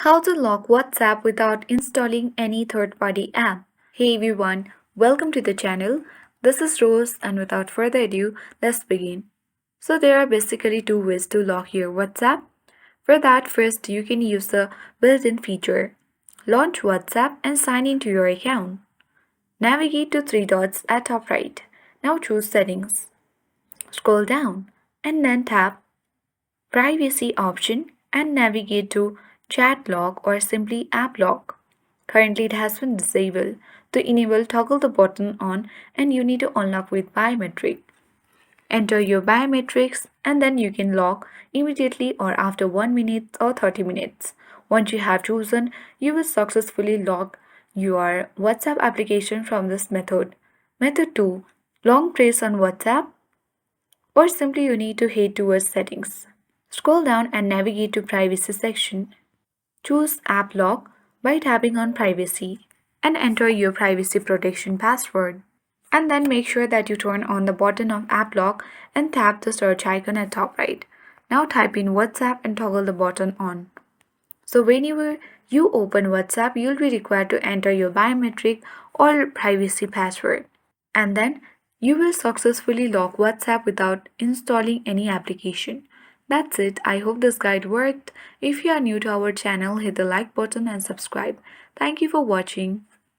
How to lock WhatsApp without installing any third party app. Hey everyone, welcome to the channel. This is Rose, and without further ado, let's begin. So, there are basically two ways to lock your WhatsApp. For that, first you can use the built in feature. Launch WhatsApp and sign into your account. Navigate to three dots at top right. Now choose Settings. Scroll down and then tap Privacy option and navigate to Chat Lock or simply App Lock. Currently, it has been disabled. To enable, toggle the button on and you need to unlock with biometric. Enter your biometrics and then you can lock immediately or after 1 minute or 30 minutes. Once you have chosen, you will successfully lock your WhatsApp application from this method. Method 2. Long press on WhatsApp or simply you need to head towards settings. Scroll down and navigate to privacy section. Choose app lock by tapping on privacy and enter your privacy protection password. And then make sure that you turn on the button of app lock and tap the search icon at top right. Now type in WhatsApp and toggle the button on. So whenever you open WhatsApp, you'll be required to enter your biometric or privacy password. And then you will successfully lock WhatsApp without installing any application. That's it. I hope this guide worked. If you are new to our channel, hit the like button and subscribe. Thank you for watching.